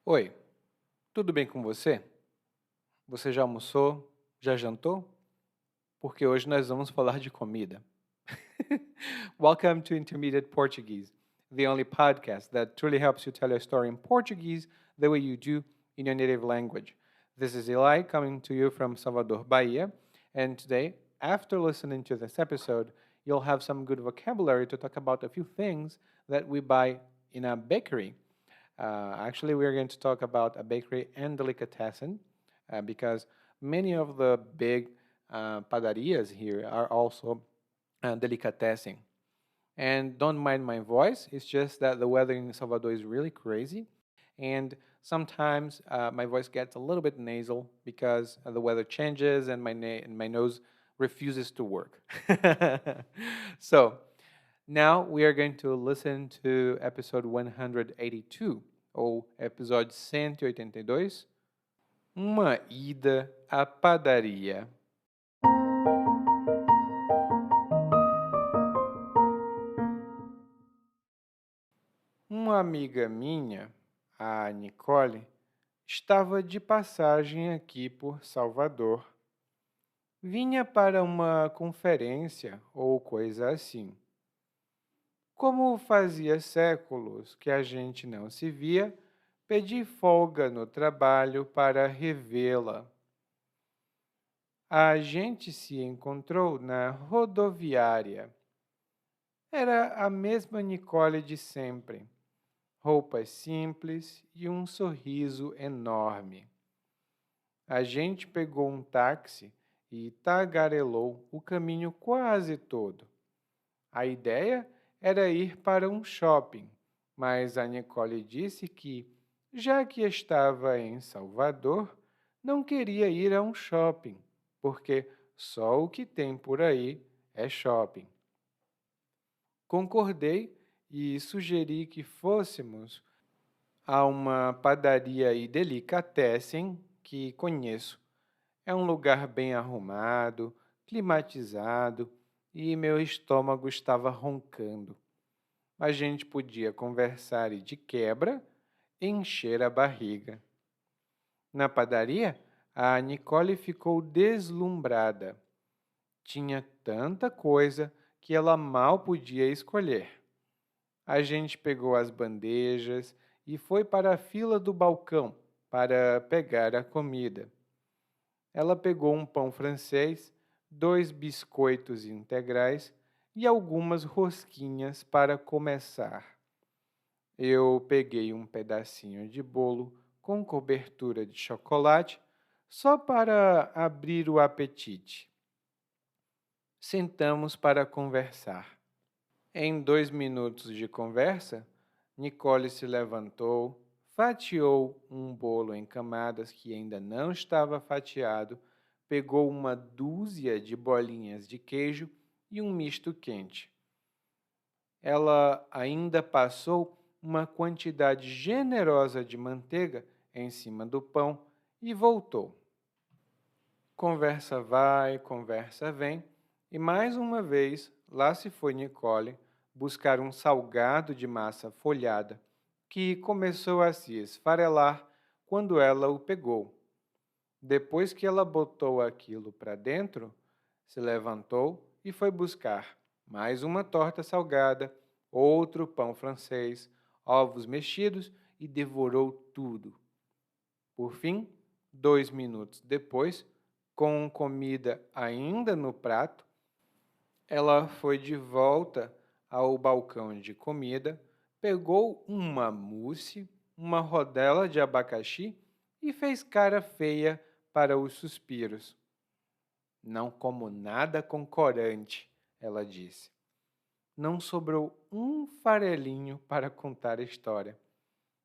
Oi, tudo bem com você? Você já almoçou? Já jantou? Porque hoje nós vamos falar de comida. Welcome to Intermediate Portuguese, the only podcast that truly helps you tell your story in Portuguese the way you do in your native language. This is Eli coming to you from Salvador, Bahia, and today, after listening to this episode, you'll have some good vocabulary to talk about a few things that we buy in a bakery. Actually, we're going to talk about a bakery and delicatessen because many of the big padarias here are also delicatessen. And don't mind my voice, it's just that the weather in Salvador is really crazy. And sometimes my voice gets a little bit nasal because the weather changes and my nose refuses to work. So, now we are going to listen to episode 182, ou episódio 182, Uma ida à padaria. Uma amiga minha, a Nicole, estava de passagem aqui por Salvador. Vinha para uma conferência ou coisa assim. Como fazia séculos que a gente não se via, pedi folga no trabalho para revê-la. A gente se encontrou na rodoviária. Era a mesma Nicole de sempre, roupas simples e um sorriso enorme. A gente pegou um táxi e tagarelou o caminho quase todo. A ideia era ir para um shopping, mas a Nicole disse que, já que estava em Salvador, não queria ir a um shopping, porque só o que tem por aí é shopping. Concordei e sugeri que fôssemos a uma padaria e delicatessen que conheço. É um lugar bem arrumado, climatizado e meu estômago estava roncando. A gente podia conversar e, de quebra, encher a barriga. Na padaria, a Nicole ficou deslumbrada. Tinha tanta coisa que ela mal podia escolher. A gente pegou as bandejas e foi para a fila do balcão para pegar a comida. Ela pegou um pão francês, 2 biscoitos integrais e algumas rosquinhas para começar. Eu peguei um pedacinho de bolo com cobertura de chocolate só para abrir o apetite. Sentamos para conversar. Em 2 minutos de conversa, Nicole se levantou, fatiou um bolo em camadas que ainda não estava fatiado, pegou uma dúzia de bolinhas de queijo e um misto quente. Ela ainda passou uma quantidade generosa de manteiga em cima do pão e voltou. Conversa vai, conversa vem, e mais uma vez lá se foi Nicole buscar um salgado de massa folhada, que começou a se esfarelar quando ela o pegou. Depois que ela botou aquilo para dentro, se levantou e foi buscar mais uma torta salgada, outro pão francês, ovos mexidos e devorou tudo. Por fim, 2 minutos depois, com comida ainda no prato, ela foi de volta ao balcão de comida, pegou uma mousse, uma rodela de abacaxi e fez cara feia para os suspiros. Não como nada com corante, ela disse. Não sobrou um farelinho para contar a história.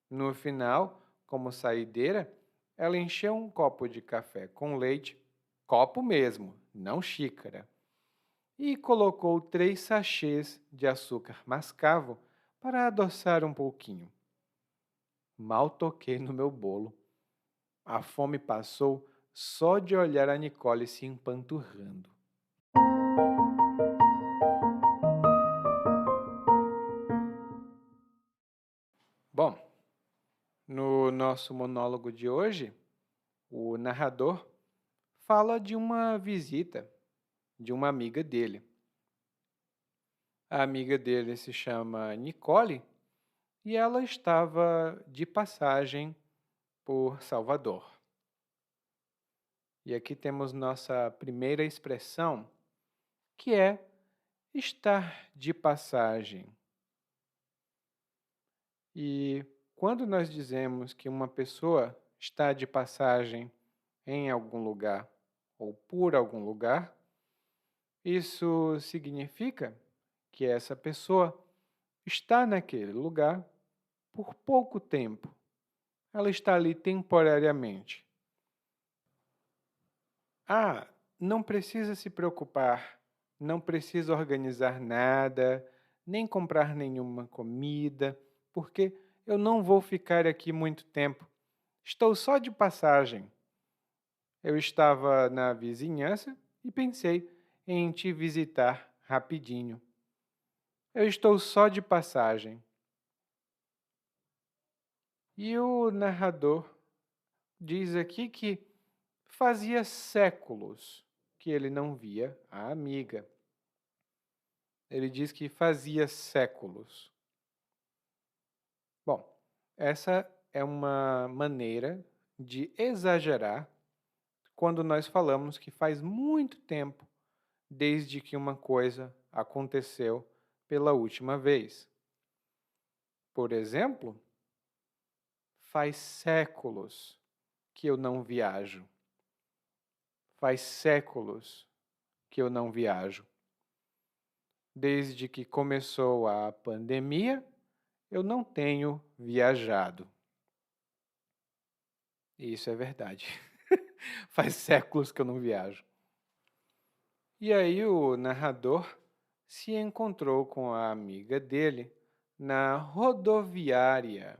No final, como saideira, ela encheu um copo de café com leite, copo mesmo, não xícara, e colocou 3 sachês de açúcar mascavo para adoçar um pouquinho. Mal toquei no meu bolo. A fome passou só de olhar a Nicole se empanturrando. Bom, no nosso monólogo de hoje, o narrador fala de uma visita de uma amiga dele. A amiga dele se chama Nicole e ela estava de passagem por Salvador. E aqui temos nossa primeira expressão, que é estar de passagem. E quando nós dizemos que uma pessoa está de passagem em algum lugar ou por algum lugar, isso significa que essa pessoa está naquele lugar por pouco tempo. Ela está ali temporariamente. Ah, não precisa se preocupar, não precisa organizar nada, nem comprar nenhuma comida, porque eu não vou ficar aqui muito tempo. Estou só de passagem. Eu estava na vizinhança e pensei em te visitar rapidinho. Eu estou só de passagem. E o narrador diz aqui que fazia séculos que ele não via a amiga. Ele diz que fazia séculos. Bom, essa é uma maneira de exagerar quando nós falamos que faz muito tempo desde que uma coisa aconteceu pela última vez. Por exemplo, faz séculos que eu não viajo. Faz séculos que eu não viajo. Desde que começou a pandemia, eu não tenho viajado. E isso é verdade. Faz séculos que eu não viajo. E aí o narrador se encontrou com a amiga dele na rodoviária.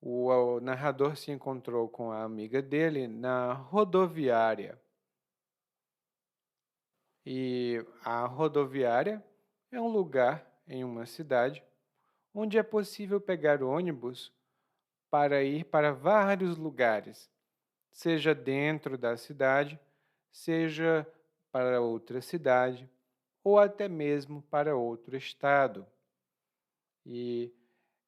O narrador se encontrou com a amiga dele na rodoviária. E a rodoviária é um lugar em uma cidade onde é possível pegar ônibus para ir para vários lugares, seja dentro da cidade, seja para outra cidade ou até mesmo para outro estado. E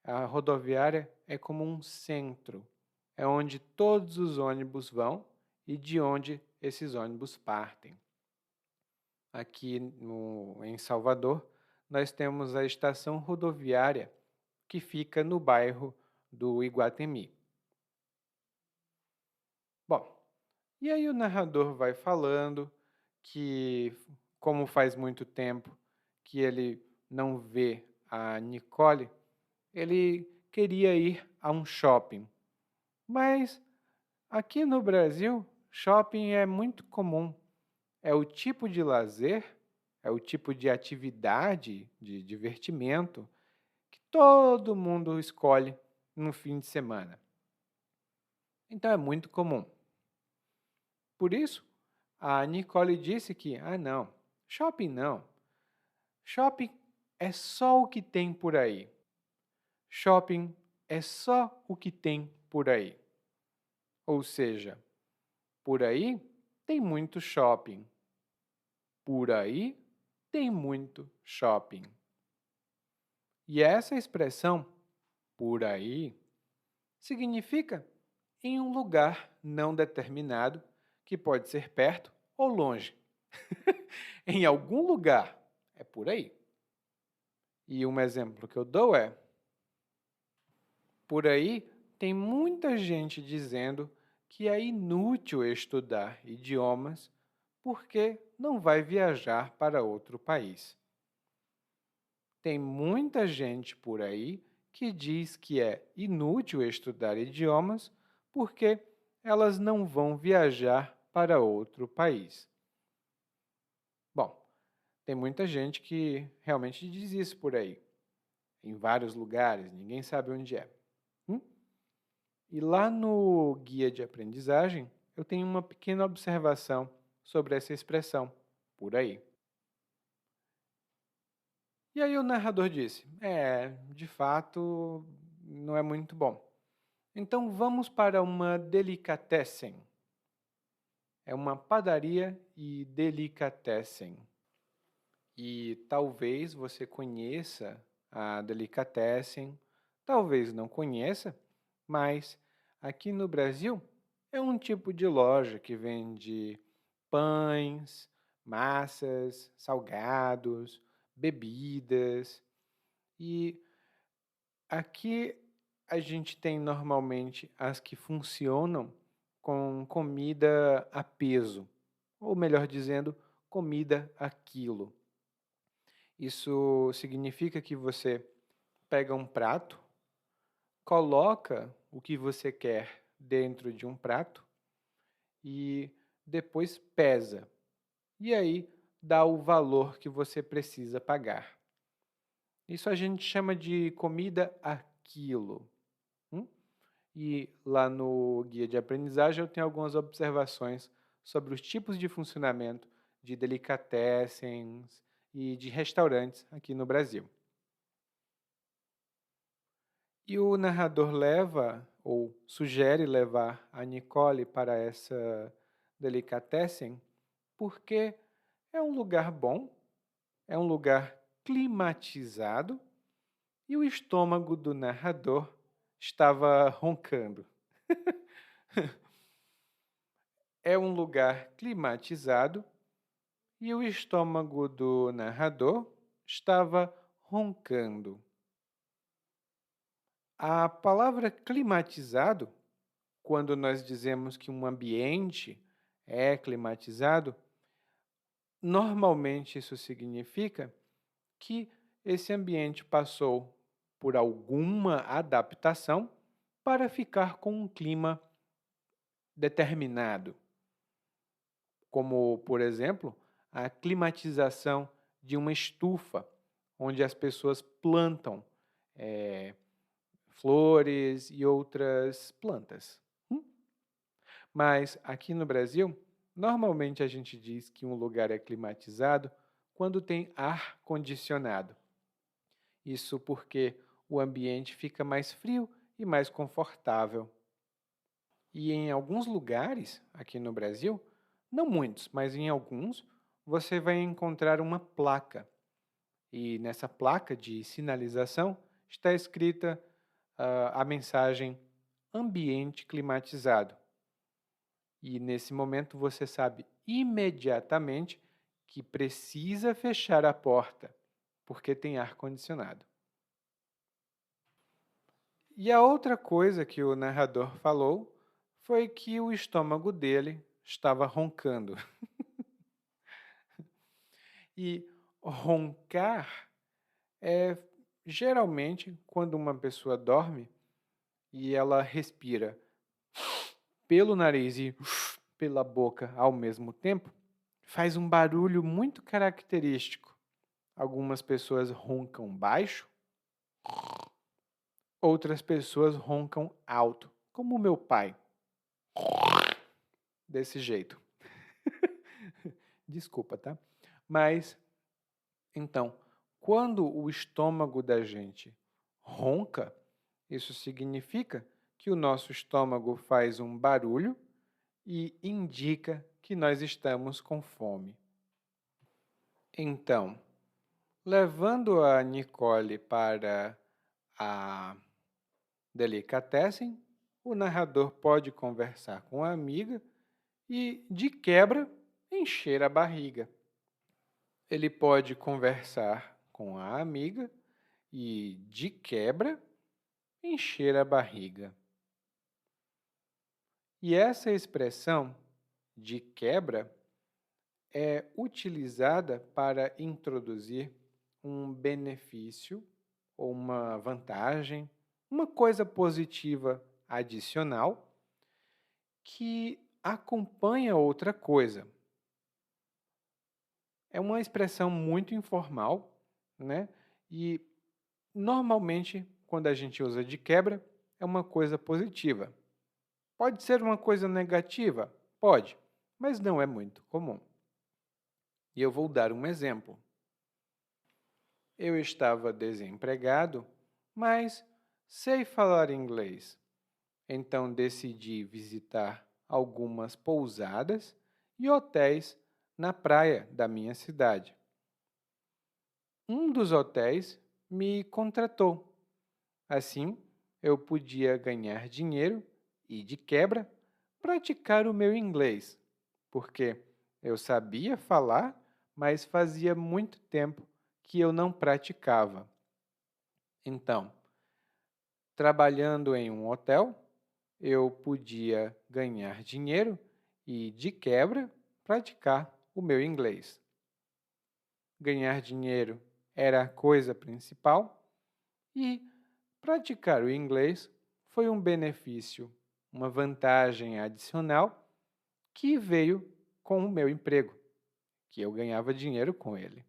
a rodoviária é como um centro, é onde todos os ônibus vão e de onde esses ônibus partem. Aqui em Salvador, nós temos a estação rodoviária que fica no bairro do Iguatemi. Bom, e aí o narrador vai falando que, como faz muito tempo que ele não vê a Nicole, ele queria ir a um shopping. Mas aqui no Brasil, shopping é muito comum. É o tipo de lazer, é o tipo de atividade, de divertimento que todo mundo escolhe no fim de semana. Então é muito comum. Por isso, a Nicole disse que, não, shopping não. Shopping é só o que tem por aí. Shopping é só o que tem por aí. Ou seja, por aí tem muito shopping. Por aí tem muito shopping. E essa expressão, por aí, significa em um lugar não determinado, que pode ser perto ou longe. Em algum lugar, é por aí. E um exemplo que eu dou é: por aí tem muita gente dizendo que é inútil estudar idiomas porque não vai viajar para outro país. Tem muita gente por aí que diz que é inútil estudar idiomas porque elas não vão viajar para outro país. Bom, tem muita gente que realmente diz isso por aí, em vários lugares, ninguém sabe onde é. E lá no guia de aprendizagem, eu tenho uma pequena observação sobre essa expressão, por aí. E aí o narrador disse, de fato, não é muito bom. Então, vamos para uma delicatessen. É uma padaria e delicatessen. E talvez você conheça a delicatessen, talvez não conheça, mas aqui no Brasil é um tipo de loja que vende pães, massas, salgados, bebidas. E aqui a gente tem normalmente as que funcionam com comida a peso, ou melhor dizendo, comida a quilo. Isso significa que você pega um prato, coloca o que você quer dentro de um prato e depois pesa. E aí dá o valor que você precisa pagar. Isso a gente chama de comida a quilo. E lá no guia de aprendizagem eu tenho algumas observações sobre os tipos de funcionamento de delicatessens e de restaurantes aqui no Brasil. E o narrador leva, ou sugere levar a Nicole para essa delicatessen porque é um lugar bom, é um lugar climatizado e o estômago do narrador estava roncando. É um lugar climatizado e o estômago do narrador estava roncando. A palavra climatizado, quando nós dizemos que um ambiente é climatizado, normalmente isso significa que esse ambiente passou por alguma adaptação para ficar com um clima determinado, como, por exemplo, a climatização de uma estufa, onde as pessoas plantam flores e outras plantas. Mas aqui no Brasil, normalmente a gente diz que um lugar é climatizado quando tem ar condicionado. Isso porque o ambiente fica mais frio e mais confortável. E em alguns lugares aqui no Brasil, não muitos, mas em alguns, você vai encontrar uma placa. E nessa placa de sinalização está escrita a mensagem ambiente climatizado. E nesse momento você sabe imediatamente que precisa fechar a porta, porque tem ar condicionado. E a outra coisa que o narrador falou foi que o estômago dele estava roncando. E roncar é geralmente quando uma pessoa dorme e ela respira pelo nariz e pela boca ao mesmo tempo, faz um barulho muito característico. Algumas pessoas roncam baixo, outras pessoas roncam alto, como o meu pai. Desse jeito. Desculpa, tá? Mas, então, quando o estômago da gente ronca, isso significa que o nosso estômago faz um barulho e indica que nós estamos com fome. Então, levando a Nicole para a delicatessen, o narrador pode conversar com a amiga e, de quebra, encher a barriga. Ele pode conversar com a amiga e, de quebra, encher a barriga. E essa expressão, de quebra, é utilizada para introduzir um benefício ou uma vantagem, uma coisa positiva adicional que acompanha outra coisa. É uma expressão muito informal, né? E normalmente, quando a gente usa de quebra, é uma coisa positiva. Pode ser uma coisa negativa? Pode, mas não é muito comum. E eu vou dar um exemplo. Eu estava desempregado, mas sei falar inglês. Então decidi visitar algumas pousadas e hotéis na praia da minha cidade. Um dos hotéis me contratou. Assim, eu podia ganhar dinheiro e, de quebra, praticar o meu inglês, porque eu sabia falar, mas fazia muito tempo que eu não praticava. Então, trabalhando em um hotel, eu podia ganhar dinheiro e, de quebra, praticar o meu inglês. Ganhar dinheiro era a coisa principal e praticar o inglês foi um benefício, uma vantagem adicional que veio com o meu emprego, que eu ganhava dinheiro com ele.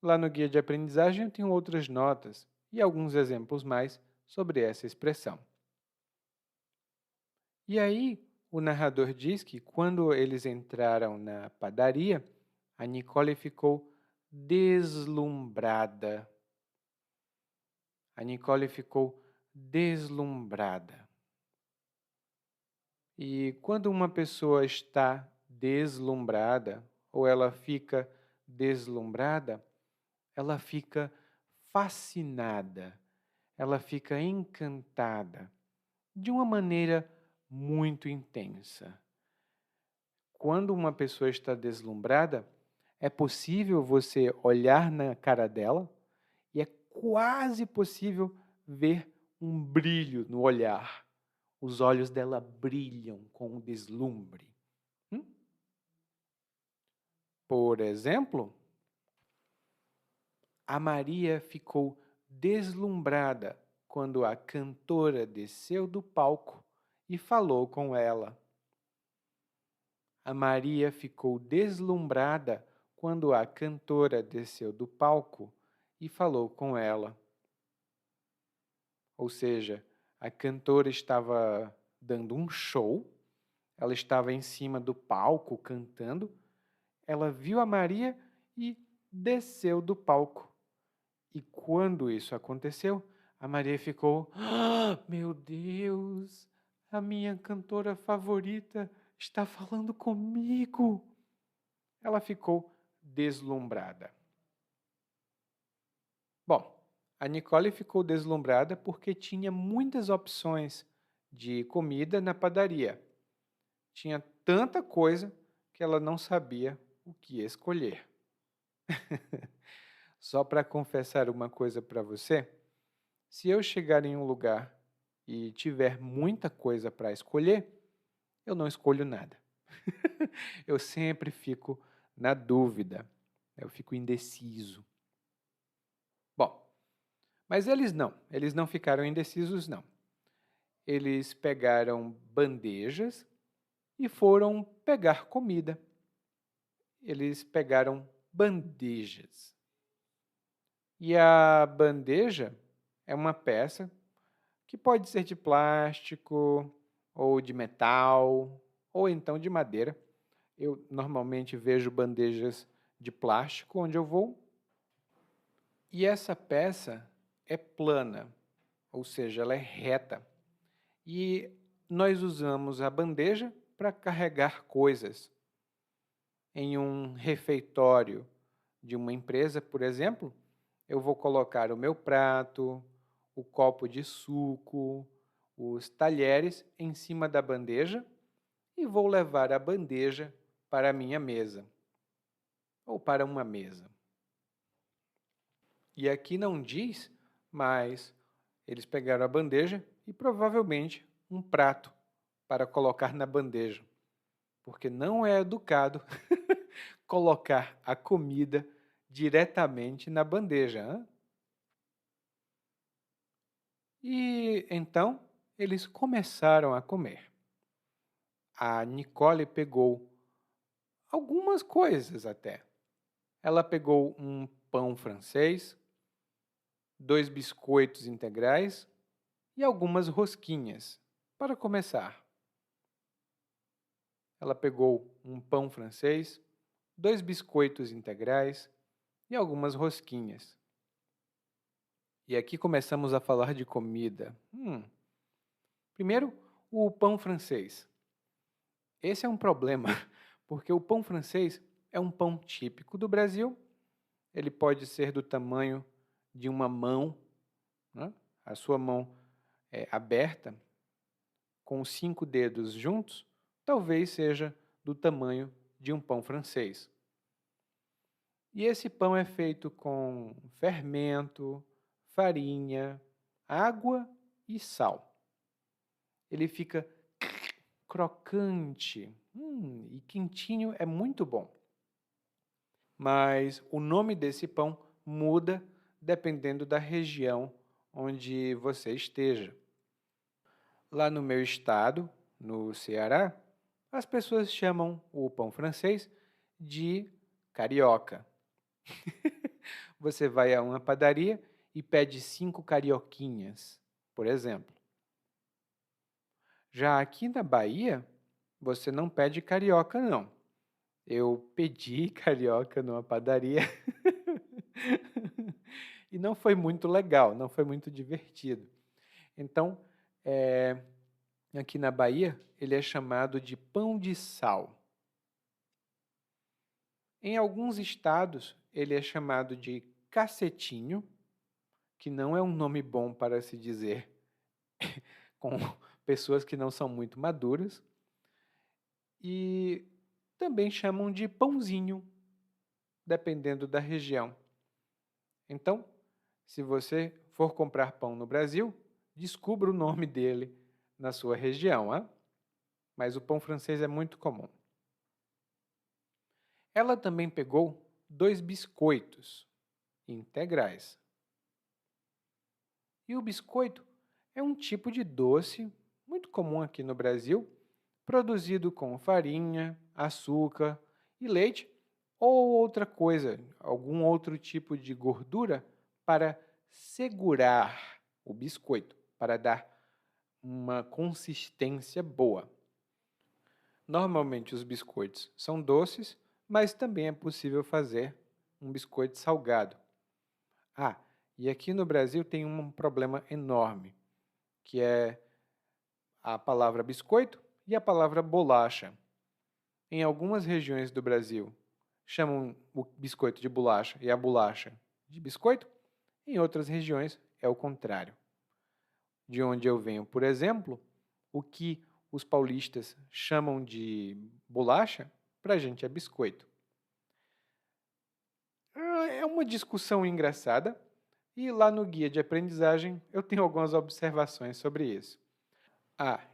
Lá no guia de aprendizagem eu tenho outras notas e alguns exemplos mais sobre essa expressão. E aí, o narrador diz que quando eles entraram na padaria, a Nicole ficou deslumbrada. A Nicole ficou deslumbrada. E quando uma pessoa está deslumbrada, ou ela fica deslumbrada, ela fica fascinada, ela fica encantada, de uma maneira muito intensa. Quando uma pessoa está deslumbrada, é possível você olhar na cara dela e é quase possível ver um brilho no olhar. Os olhos dela brilham com um deslumbre. Por exemplo, a Maria ficou deslumbrada quando a cantora desceu do palco e falou com ela. A Maria ficou deslumbrada quando a cantora desceu do palco e falou com ela. Ou seja, a cantora estava dando um show, ela estava em cima do palco cantando, ela viu a Maria e desceu do palco. E quando isso aconteceu, a Maria ficou: meu Deus, a minha cantora favorita está falando comigo. Ela ficou deslumbrada. Bom, a Nicole ficou deslumbrada porque tinha muitas opções de comida na padaria. Tinha tanta coisa que ela não sabia o que escolher. Só para confessar uma coisa para você, se eu chegar em um lugar e tiver muita coisa para escolher, eu não escolho nada. Eu sempre fico na dúvida, eu fico indeciso. Bom, mas eles não ficaram indecisos não. Eles pegaram bandejas e foram pegar comida. Eles pegaram bandejas. E a bandeja é uma peça que pode ser de plástico, ou de metal, ou então de madeira. Eu normalmente vejo bandejas de plástico onde eu vou. E essa peça é plana, ou seja, ela é reta. E nós usamos a bandeja para carregar coisas. Em um refeitório de uma empresa, por exemplo, eu vou colocar o meu prato, o copo de suco, os talheres em cima da bandeja e vou levar a bandeja para a minha mesa ou para uma mesa. E aqui não diz, mas eles pegaram a bandeja e provavelmente um prato para colocar na bandeja, porque não é educado colocar a comida diretamente na bandeja. Hein? E então eles começaram a comer. A Nicole pegou algumas coisas até. Ela pegou um pão francês, 2 biscoitos integrais e algumas rosquinhas, para começar. Ela pegou um pão francês, 2 biscoitos integrais e algumas rosquinhas. E aqui começamos a falar de comida. Primeiro, o pão francês. Esse é um problema, porque o pão francês é um pão típico do Brasil. Ele pode ser do tamanho de uma mão, né? A sua mão aberta, com os 5 dedos juntos, talvez seja do tamanho de um pão francês. E esse pão é feito com fermento, farinha, água e sal. Ele fica crocante e quentinho, é muito bom. Mas o nome desse pão muda dependendo da região onde você esteja. Lá no meu estado, no Ceará, as pessoas chamam o pão francês de carioca. Você vai a uma padaria e pede 5 carioquinhas, por exemplo. Já aqui na Bahia, você não pede carioca, não. Eu pedi carioca numa padaria e não foi muito legal, não foi muito divertido. Então, aqui na Bahia, ele é chamado de pão de sal. Em alguns estados, ele é chamado de cacetinho, que não é um nome bom para se dizer com pessoas que não são muito maduras. E também chamam de pãozinho, dependendo da região. Então, se você for comprar pão no Brasil, descubra o nome dele na sua região. Hein? Mas o pão francês é muito comum. Ela também pegou 2 biscoitos integrais. E o biscoito é um tipo de doce muito comum aqui no Brasil, produzido com farinha, açúcar e leite, ou outra coisa, algum outro tipo de gordura para segurar o biscoito, para dar uma consistência boa. Normalmente os biscoitos são doces, mas também é possível fazer um biscoito salgado. E aqui no Brasil tem um problema enorme, que é a palavra biscoito e a palavra bolacha. Em algumas regiões do Brasil, chamam o biscoito de bolacha e a bolacha de biscoito. Em outras regiões, é o contrário. De onde eu venho, por exemplo, o que os paulistas chamam de bolacha, para a gente é biscoito. É uma discussão engraçada e lá no guia de aprendizagem eu tenho algumas observações sobre isso.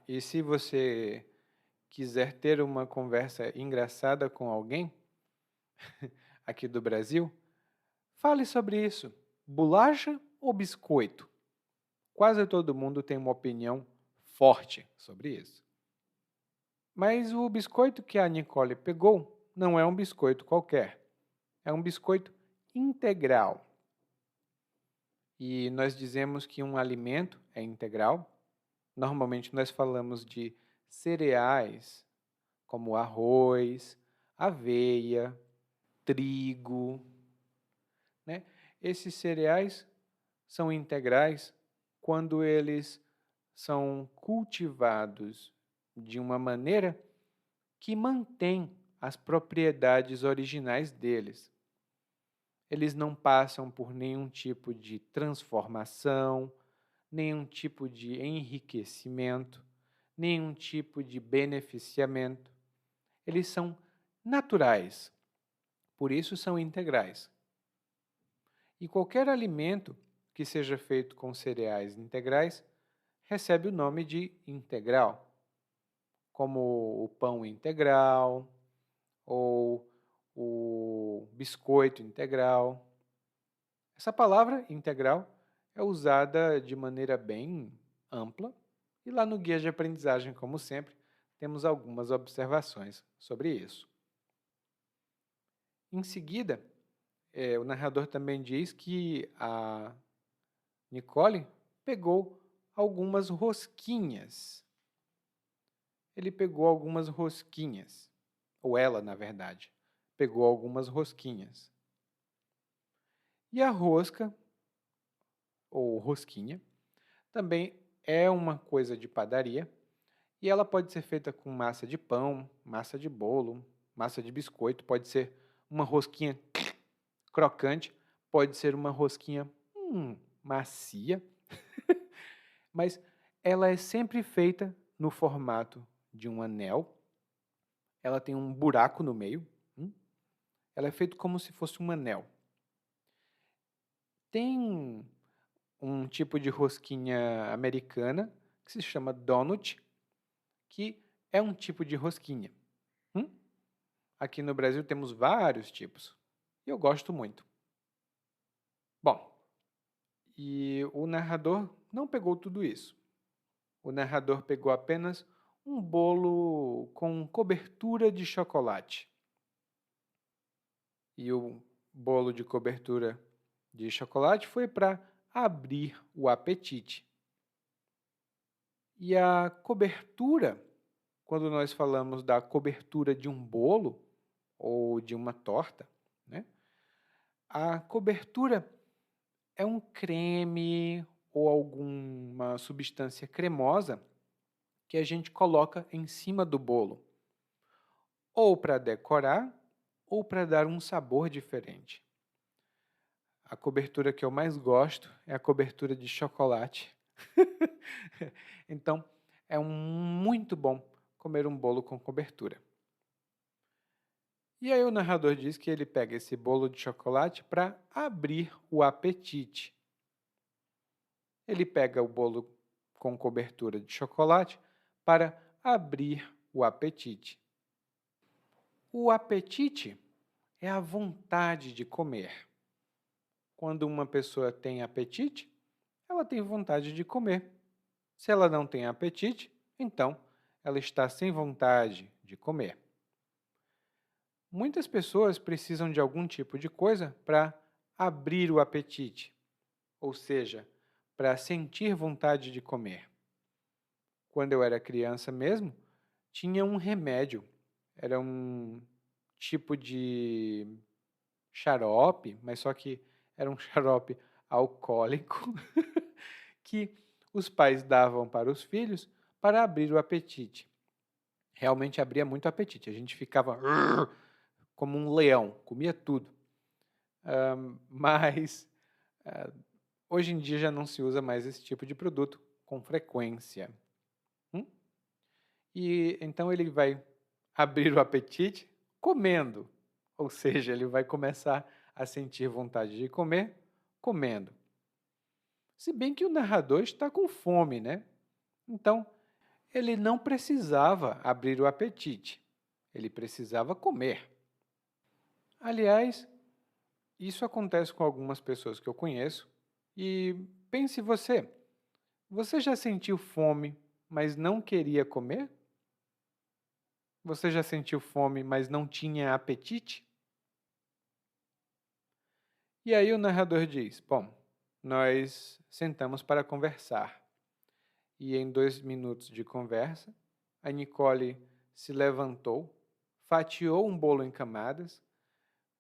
E se você quiser ter uma conversa engraçada com alguém aqui do Brasil, fale sobre isso. Bolacha ou biscoito? Quase todo mundo tem uma opinião forte sobre isso. Mas o biscoito que a Nicole pegou não é um biscoito qualquer. É um biscoito integral. E nós dizemos que um alimento é integral. Normalmente nós falamos de cereais, como arroz, aveia, trigo. Né? Esses cereais são integrais quando eles são cultivados de uma maneira que mantém as propriedades originais deles. Eles não passam por nenhum tipo de transformação, nenhum tipo de enriquecimento, nenhum tipo de beneficiamento. Eles são naturais, por isso são integrais. E qualquer alimento que seja feito com cereais integrais recebe o nome de integral, como o pão integral ou o biscoito integral. Essa palavra integral é usada de maneira bem ampla e lá no guia de aprendizagem, como sempre, temos algumas observações sobre isso. Em seguida, o narrador também diz que a Nicole pegou algumas rosquinhas. Ele pegou algumas rosquinhas, ou ela, na verdade, pegou algumas rosquinhas. E a rosca, ou rosquinha, também é uma coisa de padaria e ela pode ser feita com massa de pão, massa de bolo, massa de biscoito, pode ser uma rosquinha crocante, pode ser uma rosquinha macia, mas ela é sempre feita no formato de um anel. Ela tem um buraco no meio. Ela é feita como se fosse um anel. Tem um tipo de rosquinha americana que se chama donut, que é um tipo de rosquinha. Aqui no Brasil temos vários tipos e eu gosto muito. Bom, e o narrador não pegou tudo isso. O narrador pegou apenas um bolo com cobertura de chocolate. E o bolo de cobertura de chocolate foi para abrir o apetite. E a cobertura, quando nós falamos da cobertura de um bolo ou de uma torta, né? A cobertura é um creme ou alguma substância cremosa que a gente coloca em cima do bolo, ou para decorar, ou para dar um sabor diferente. A cobertura que eu mais gosto é a cobertura de chocolate. Então, é muito bom comer um bolo com cobertura. E aí o narrador diz que ele pega esse bolo de chocolate para abrir o apetite. Ele pega o bolo com cobertura de chocolate para abrir o apetite. O apetite é a vontade de comer. Quando uma pessoa tem apetite, ela tem vontade de comer. Se ela não tem apetite, então ela está sem vontade de comer. Muitas pessoas precisam de algum tipo de coisa para abrir o apetite, ou seja, para sentir vontade de comer. Quando eu era criança mesmo, tinha um remédio. Era um tipo de xarope, mas só que era um xarope alcoólico que os pais davam para os filhos para abrir o apetite. Realmente abria muito o apetite. A gente ficava como um leão, comia tudo. Mas hoje em dia já não se usa mais esse tipo de produto com frequência. E então ele vai abrir o apetite comendo, ou seja, ele vai começar a sentir vontade de comer comendo. Se bem que o narrador está com fome, né? Então, ele não precisava abrir o apetite, ele precisava comer. Aliás, isso acontece com algumas pessoas que eu conheço e pense você já sentiu fome, mas não queria comer? Você já sentiu fome, mas não tinha apetite? E aí o narrador diz, bom, nós sentamos para conversar. E em 2 minutos de conversa, a Nicole se levantou, fatiou um bolo em camadas,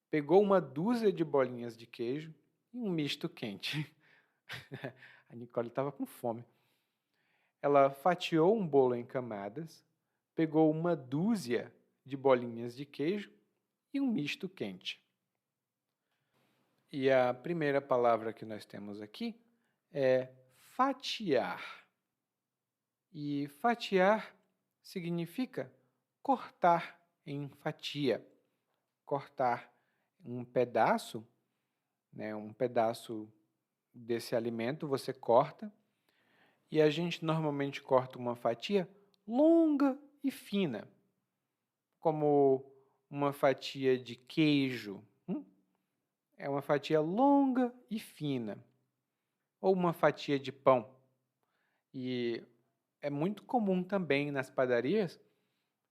pegou uma dúzia de bolinhas de queijo e um misto quente. A Nicole estava com fome. Ela fatiou um bolo em camadas, pegou uma dúzia de bolinhas de queijo e um misto quente. E a primeira palavra que nós temos aqui é fatiar. E fatiar significa cortar em fatia. Cortar um pedaço, né, um pedaço desse alimento você corta, e a gente normalmente corta uma fatia longa e fina, como uma fatia de queijo. É uma fatia longa e fina, ou uma fatia de pão. E é muito comum também nas padarias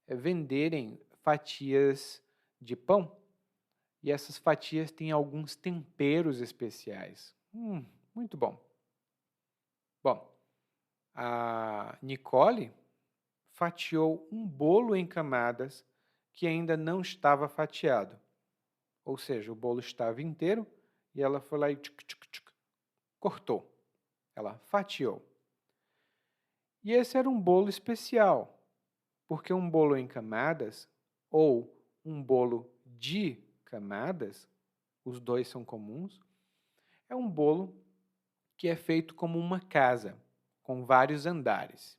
venderem fatias de pão, e essas fatias têm alguns temperos especiais. Muito bom. Bom, a Nicole fatiou um bolo em camadas que ainda não estava fatiado. Ou seja, o bolo estava inteiro e ela foi lá e cortou. Ela fatiou. E esse era um bolo especial, porque um bolo em camadas, ou um bolo de camadas, os dois são comuns, é um bolo que é feito como uma casa, com vários andares.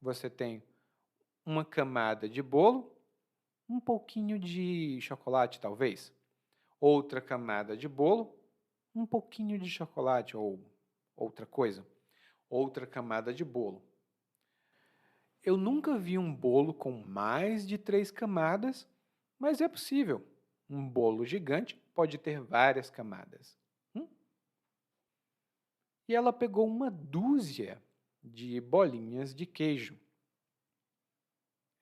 Você tem uma camada de bolo, um pouquinho de chocolate, talvez. Outra camada de bolo, um pouquinho de chocolate ou outra coisa. Outra camada de bolo. Eu nunca vi um bolo com mais de 3 camadas, mas é possível. Um bolo gigante pode ter várias camadas. E ela pegou uma dúzia de bolinhas de queijo.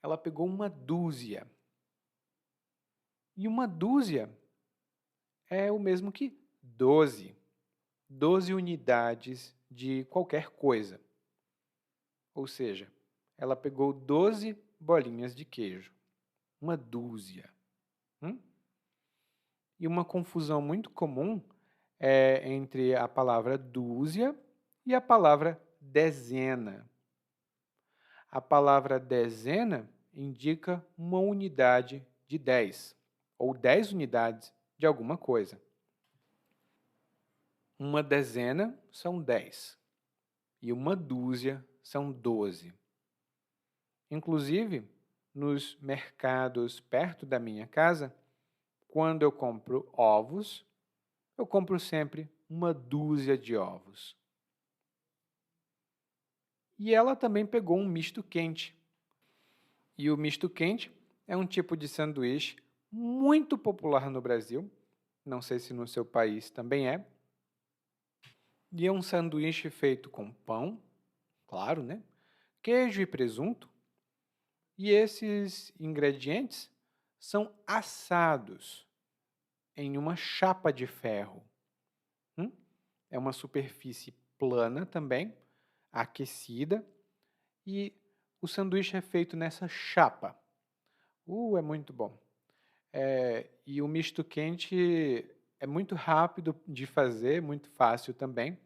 Ela pegou uma dúzia. E uma dúzia é o mesmo que 12. 12 unidades de qualquer coisa. Ou seja, ela pegou 12 bolinhas de queijo. Uma dúzia. E uma confusão muito comum é entre a palavra dúzia e a palavra dezena. A palavra dezena indica uma unidade de 10, ou 10 unidades de alguma coisa. Uma dezena são 10, e uma dúzia são 12. Inclusive, nos mercados perto da minha casa, quando eu compro ovos, eu compro sempre uma dúzia de ovos. E ela também pegou um misto quente. E o misto quente é um tipo de sanduíche muito popular no Brasil, não sei se no seu país também é. E é um sanduíche feito com pão, claro, né? Queijo e presunto. E esses ingredientes são assados em uma chapa de ferro. É uma superfície plana também, aquecida, e o sanduíche é feito nessa chapa. É muito bom. E o misto quente é muito rápido de fazer, muito fácil também.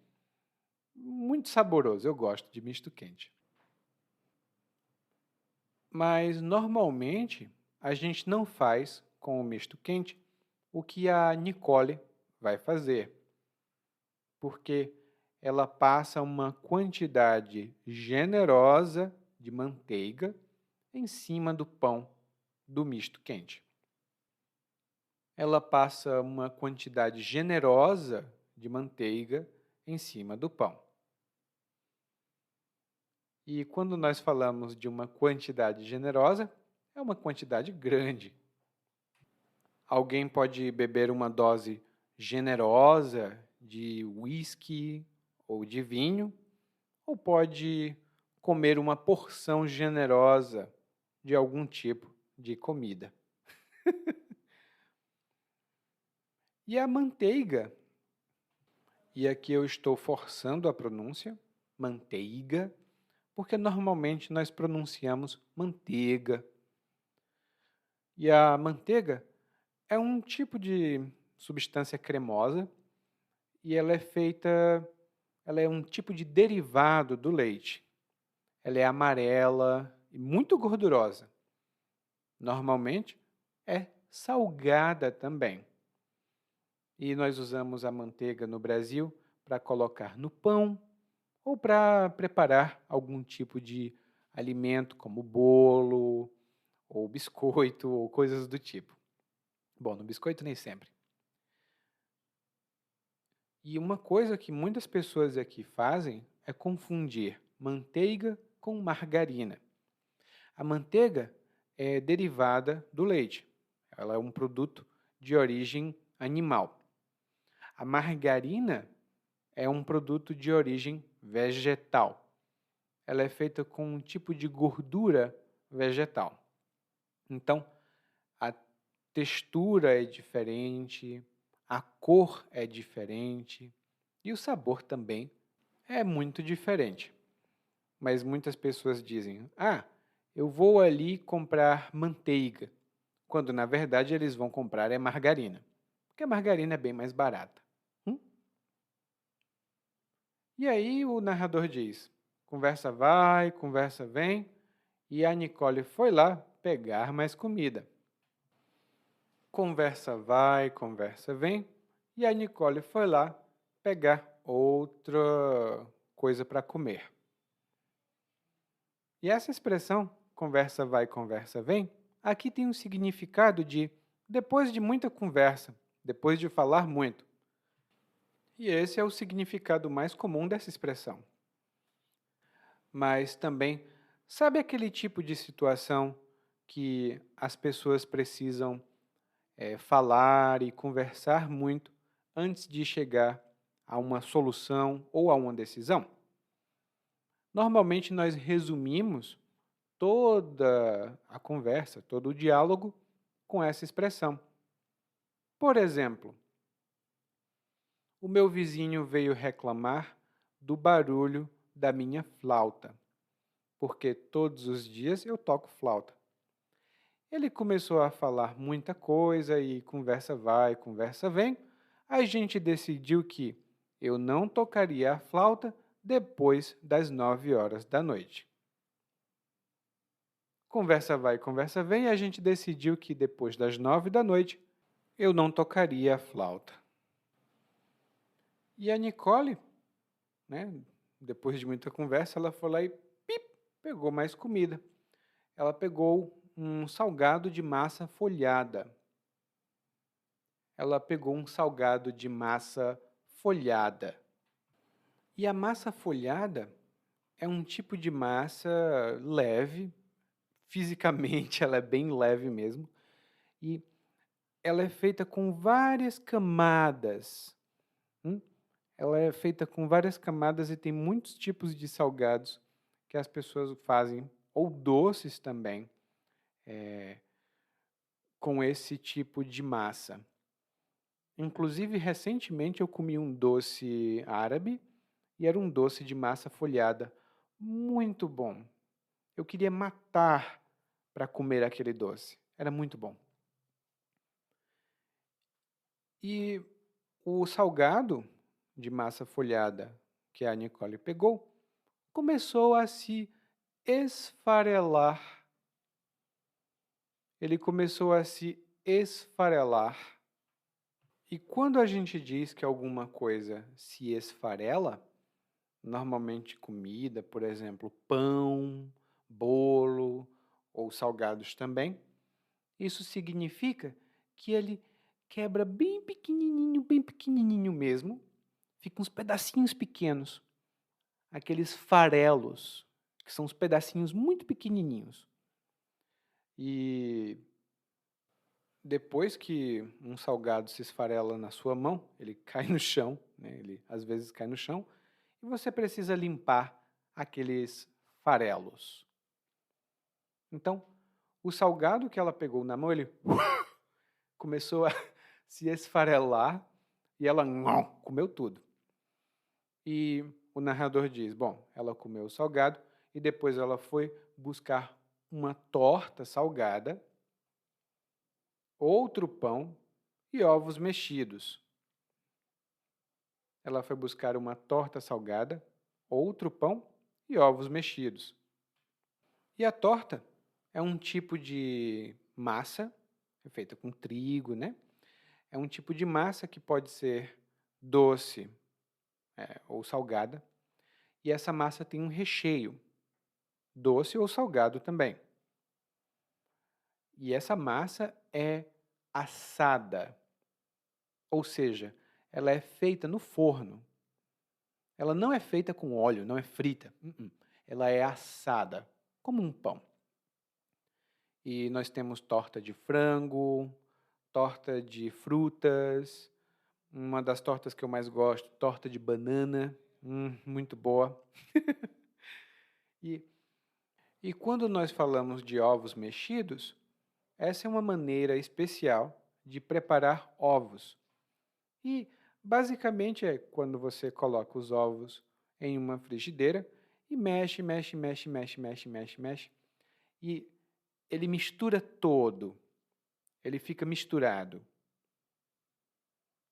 Muito saboroso, eu gosto de misto quente. Mas, normalmente, a gente não faz com o misto quente o que a Nicole vai fazer, porque ela passa uma quantidade generosa de manteiga em cima do pão do misto quente. Ela passa uma quantidade generosa de manteiga em cima do pão. E quando nós falamos de uma quantidade generosa, é uma quantidade grande. Alguém pode beber uma dose generosa de whisky ou de vinho, ou pode comer uma porção generosa de algum tipo de comida. E a manteiga, e aqui eu estou forçando a pronúncia, manteiga, porque normalmente nós pronunciamos manteiga. E a manteiga é um tipo de substância cremosa e ela é um tipo de derivado do leite. Ela é amarela e muito gordurosa. Normalmente é salgada também. E nós usamos a manteiga no Brasil para colocar no pão ou para preparar algum tipo de alimento, como bolo, ou biscoito, ou coisas do tipo. Bom, no biscoito nem sempre. E uma coisa que muitas pessoas aqui fazem é confundir manteiga com margarina. A manteiga é derivada do leite. Ela é um produto de origem animal. A margarina é um produto de origem vegetal. Ela é feita com um tipo de gordura vegetal. Então, a textura é diferente, a cor é diferente e o sabor também é muito diferente. Mas muitas pessoas dizem, eu vou ali comprar manteiga, quando na verdade eles vão comprar margarina, porque a margarina é bem mais barata. E aí o narrador diz, Conversa vai, conversa vem, e a Nicole foi lá pegar mais comida. Conversa vai, conversa vem, e a Nicole foi lá pegar outra coisa para comer. E essa expressão, conversa vai, conversa vem, aqui tem um significado de depois de muita conversa, depois de falar muito. E esse é o significado mais comum dessa expressão. Mas também, sabe aquele tipo de situação que as pessoas precisam falar e conversar muito antes de chegar a uma solução ou a uma decisão? Normalmente nós resumimos toda a conversa, todo o diálogo com essa expressão. Por exemplo, o meu vizinho veio reclamar do barulho da minha flauta, porque todos os dias eu toco flauta. Ele começou a falar muita coisa e conversa vai, conversa vem. A gente decidiu que eu não tocaria a flauta depois das 9 horas da noite. Conversa vai, conversa vem, e a gente decidiu que depois das 9 da noite eu não tocaria a flauta. E a Nicole, né, depois de muita conversa, ela foi lá e pegou mais comida. Ela pegou um salgado de massa folhada. Ela pegou um salgado de massa folhada. E a massa folhada é um tipo de massa leve, fisicamente ela é bem leve mesmo, e ela é feita com várias camadas. Ela é feita com várias camadas e tem muitos tipos de salgados que as pessoas fazem, ou doces também, com esse tipo de massa. Inclusive, recentemente eu comi um doce árabe e era um doce de massa folhada. Muito bom. Eu queria matar para comer aquele doce. Era muito bom. E o salgado de massa folhada que a Nicole pegou começou a se esfarelar. Ele começou a se esfarelar. E quando a gente diz que alguma coisa se esfarela, normalmente comida, por exemplo, pão, bolo ou salgados também, isso significa que ele quebra bem pequenininho mesmo, fica uns pedacinhos pequenos, aqueles farelos, que são os pedacinhos muito pequenininhos. E depois que um salgado se esfarela na sua mão, ele cai no chão, né? Ele às vezes cai no chão, e você precisa limpar aqueles farelos. Então, o salgado que ela pegou na mão, ele começou a se esfarelar e ela comeu tudo. E o narrador diz, bom, ela comeu o salgado e depois ela foi buscar uma torta salgada, outro pão e ovos mexidos. Ela foi buscar uma torta salgada, outro pão e ovos mexidos. E a torta é um tipo de massa, é feita com trigo, né? É um tipo de massa que pode ser doce ou salgada. E essa massa tem um recheio, doce ou salgado também. E essa massa é assada, ou seja, ela é feita no forno. Ela não é feita com óleo, não é frita. Ela é assada, como um pão. E nós temos torta de frango, torta de frutas, uma das tortas que eu mais gosto, torta de banana, muito boa. E quando nós falamos de ovos mexidos, essa é uma maneira especial de preparar ovos. E basicamente é quando você coloca os ovos em uma frigideira e mexe, e ele mistura todo, ele fica misturado.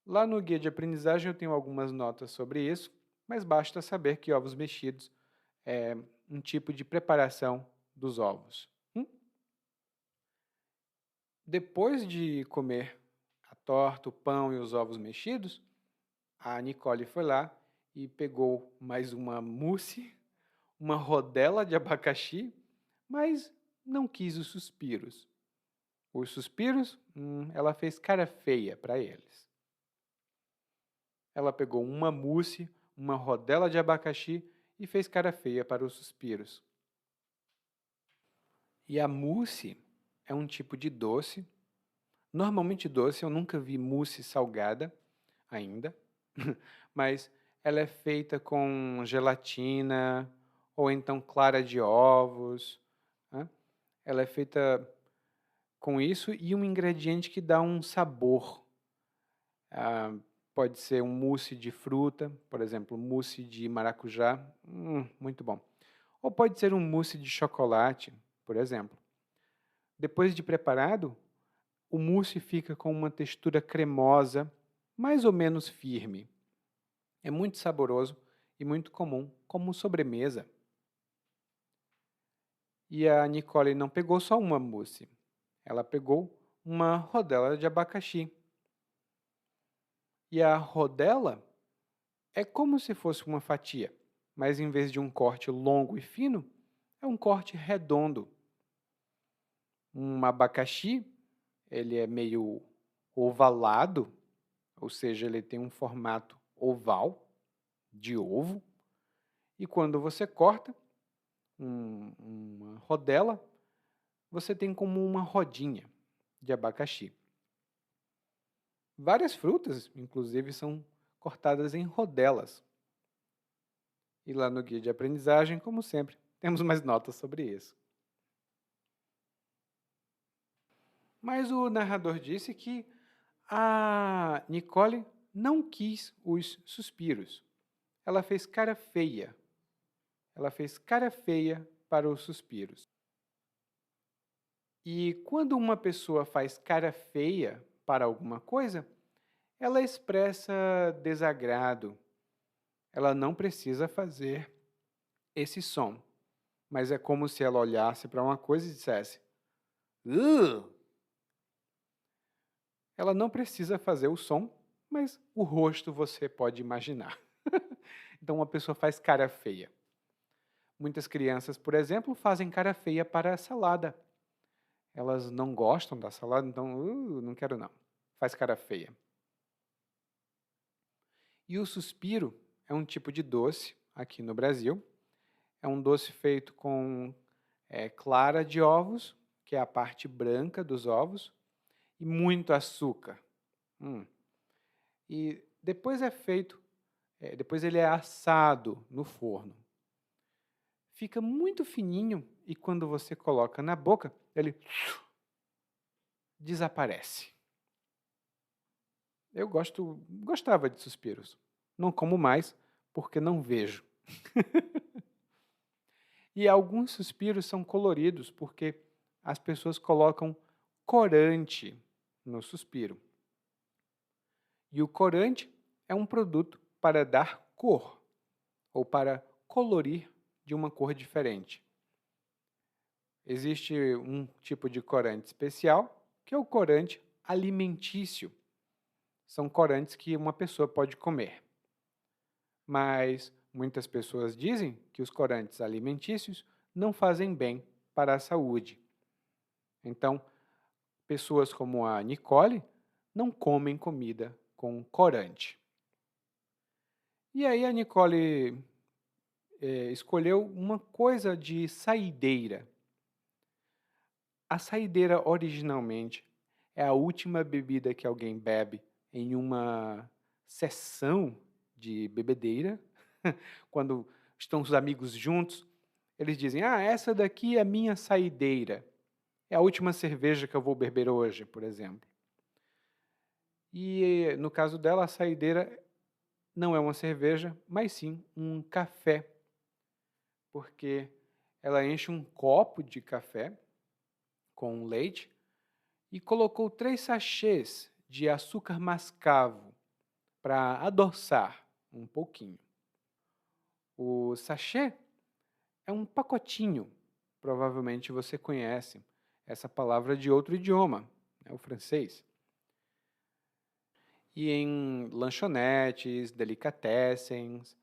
Lá no guia de aprendizagem eu tenho algumas notas sobre isso, mas basta saber que ovos mexidos um tipo de preparação dos ovos. Depois de comer a torta, o pão e os ovos mexidos, a Nicole foi lá e pegou mais uma mousse, uma rodela de abacaxi, mas não quis os suspiros. Os suspiros, ela fez cara feia para eles. Ela pegou uma mousse, uma rodela de abacaxi e fez cara feia para os suspiros. E a mousse é um tipo de doce. Normalmente doce, eu nunca vi mousse salgada ainda, mas ela é feita com gelatina ou então clara de ovos, né? Ela é feita com isso e um ingrediente que dá um sabor. Pode ser um mousse de fruta, por exemplo, mousse de maracujá, muito bom. Ou pode ser um mousse de chocolate, por exemplo. Depois de preparado, o mousse fica com uma textura cremosa, mais ou menos firme. É muito saboroso e muito comum como sobremesa. E a Nicole não pegou só uma mousse, ela pegou uma rodela de abacaxi. E a rodela é como se fosse uma fatia, mas em vez de um corte longo e fino, é um corte redondo. Um abacaxi, ele é meio ovalado, ou seja, ele tem um formato oval, de ovo, e quando você corta uma rodela, você tem como uma rodinha de abacaxi. Várias frutas, inclusive, são cortadas em rodelas. E lá no guia de aprendizagem, como sempre, temos mais notas sobre isso. Mas o narrador disse que a Nicole não quis os suspiros. Ela fez cara feia. Ela fez cara feia para os suspiros. E quando uma pessoa faz cara feia para alguma coisa, ela expressa desagrado. Ela não precisa fazer esse som, mas é como se ela olhasse para uma coisa e dissesse: Ela não precisa fazer o som, mas o rosto você pode imaginar. Então, uma pessoa faz cara feia. Muitas crianças, por exemplo, fazem cara feia para a salada. Elas não gostam da salada, então, não quero não. Faz cara feia. E o suspiro é um tipo de doce aqui no Brasil. É um doce feito com clara de ovos, que é a parte branca dos ovos, e muito açúcar. E depois depois ele é assado no forno. Fica muito fininho e quando você coloca na boca, ele desaparece. Eu gostava de suspiros. Não como mais, porque não vejo. E alguns suspiros são coloridos, porque as pessoas colocam corante no suspiro. E o corante é um produto para dar cor, ou para colorir de uma cor diferente. Existe um tipo de corante especial, que é o corante alimentício. São corantes que uma pessoa pode comer. Mas muitas pessoas dizem que os corantes alimentícios não fazem bem para a saúde. Então, pessoas como a Nicole não comem comida com corante. E aí a Nicole escolheu uma coisa de saideira. A saideira, originalmente, é a última bebida que alguém bebe em uma sessão de bebedeira. Quando estão os amigos juntos, eles dizem: essa daqui é a minha saideira. É a última cerveja que eu vou beber hoje, por exemplo. E, no caso dela, a saideira não é uma cerveja, mas sim um café. Porque ela enche um copo de café com leite e colocou 3 sachês de açúcar mascavo para adoçar um pouquinho. O sachê é um pacotinho. Provavelmente você conhece essa palavra de outro idioma, o francês. E em lanchonetes, delicatessens,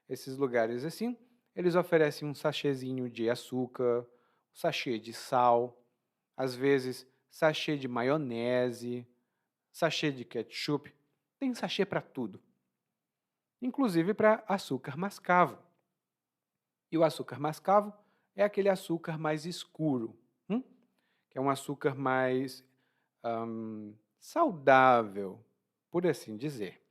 esses lugares assim, eles oferecem um sachêzinho de açúcar, um sachê de sal, às vezes sachê de maionese, sachê de ketchup, tem sachê para tudo, inclusive para açúcar mascavo. E o açúcar mascavo é aquele açúcar mais escuro, que é um açúcar mais saudável, por assim dizer.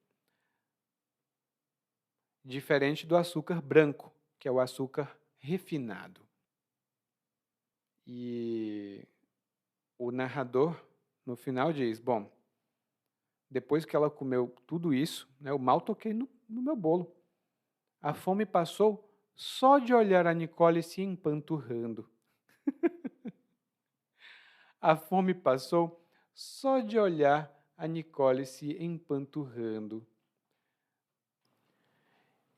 Diferente do açúcar branco, que é o açúcar refinado. E o narrador, no final, diz, bom, depois que ela comeu tudo isso, eu mal toquei no meu bolo. A fome passou só de olhar a Nicole se empanturrando. A fome passou só de olhar a Nicole se empanturrando.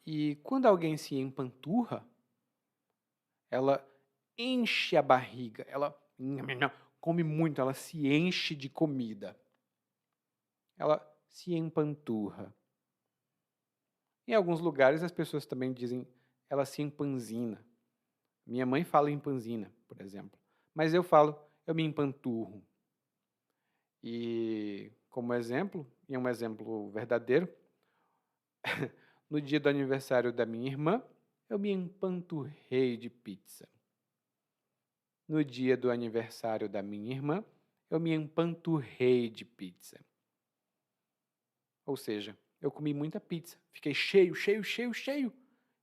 E quando alguém se empanturra, ela enche a barriga, ela come muito, ela se enche de comida. Ela se empanturra. Em alguns lugares as pessoas também dizem ela se empanzina. Minha mãe fala empanzina, por exemplo. Mas eu falo, eu me empanturro. E como exemplo, e é um exemplo verdadeiro, no dia do aniversário da minha irmã, eu me empanturrei de pizza. No dia do aniversário da minha irmã, eu me empanturrei de pizza. Ou seja, eu comi muita pizza, fiquei cheio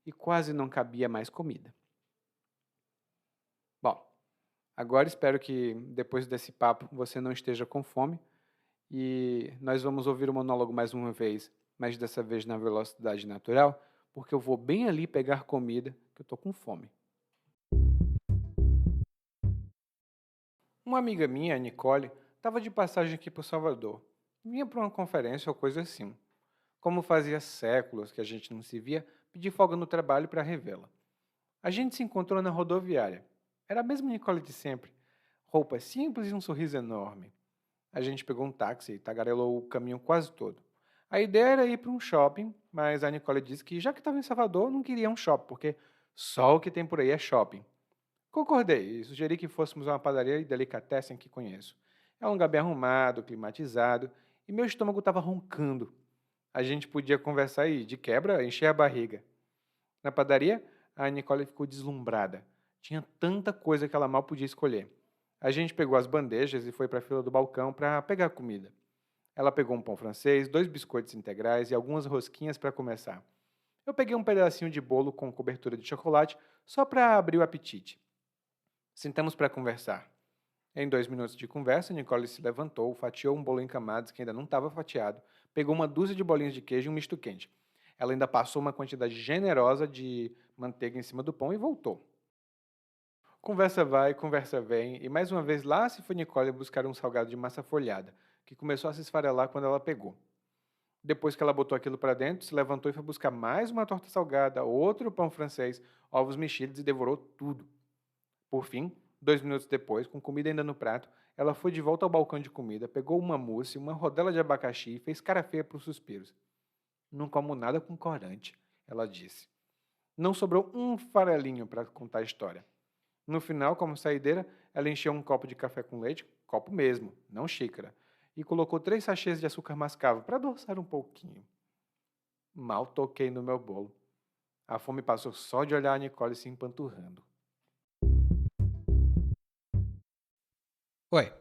e quase não cabia mais comida. Bom, agora espero que depois desse papo você não esteja com fome e nós vamos ouvir o monólogo mais uma vez, mas dessa vez na velocidade natural, porque eu vou bem ali pegar comida, que eu estou com fome. Uma amiga minha, a Nicole, estava de passagem aqui para o Salvador. Vinha para uma conferência ou coisa assim. Como fazia séculos que a gente não se via, pedi folga no trabalho para revê-la. A gente se encontrou na rodoviária. Era a mesma Nicole de sempre. Roupa simples e um sorriso enorme. A gente pegou um táxi e tagarelou o caminho quase todo. A ideia era ir para um shopping, mas a Nicole disse que já que estava em Salvador, não queria um shopping, porque só o que tem por aí é shopping. Concordei e sugeri que fôssemos a uma padaria e delicatessen que conheço. É um lugar bem arrumado, climatizado, e meu estômago estava roncando. A gente podia conversar e, de quebra, encher a barriga. Na padaria, a Nicole ficou deslumbrada. Tinha tanta coisa que ela mal podia escolher. A gente pegou as bandejas e foi para a fila do balcão para pegar comida. Ela pegou um pão francês, 2 biscoitos integrais e algumas rosquinhas para começar. Eu peguei um pedacinho de bolo com cobertura de chocolate só para abrir o apetite. Sentamos para conversar. Em 2 minutos de conversa, Nicole se levantou, fatiou um bolo em camadas que ainda não estava fatiado, pegou uma dúzia de bolinhos de queijo e um misto quente. Ela ainda passou uma quantidade generosa de manteiga em cima do pão e voltou. Conversa vai, conversa vem, e mais uma vez lá se foi Nicole buscar um salgado de massa folhada, que começou a se esfarelar quando ela pegou. Depois que ela botou aquilo para dentro, se levantou e foi buscar mais uma torta salgada, outro pão francês, ovos mexidos e devorou tudo. Por fim, 2 minutos depois, com comida ainda no prato, ela foi de volta ao balcão de comida, pegou uma mousse, uma rodela de abacaxi e fez cara feia para os suspiros. Não como nada com corante, ela disse. Não sobrou um farelinho para contar a história. No final, como saideira, ela encheu um copo de café com leite, copo mesmo, não xícara, e colocou 3 sachês de açúcar mascavo para adoçar um pouquinho. Mal toquei no meu bolo. A fome passou só de olhar a Nicole se empanturrando. Oi,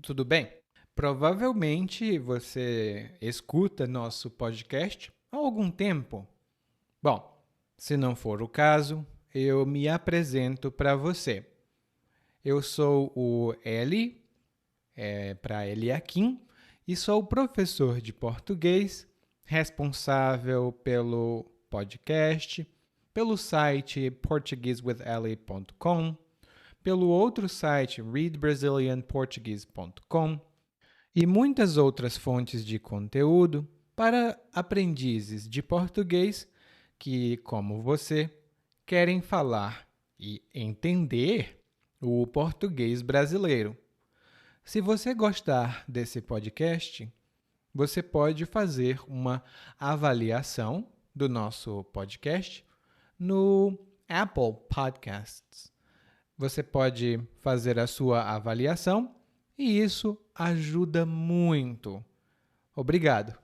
tudo bem? Provavelmente você escuta nosso podcast há algum tempo. Bom, se não for o caso, eu me apresento para você. Eu sou o Eli, para Eliakim, e sou professor de português, responsável pelo podcast, pelo site portuguesewitheli.com, pelo outro site readbrazilianportuguese.com e muitas outras fontes de conteúdo para aprendizes de português que, como você, querem falar e entender o português brasileiro. Se você gostar desse podcast, você pode fazer uma avaliação do nosso podcast no Apple Podcasts. Você pode fazer a sua avaliação e isso ajuda muito. Obrigado.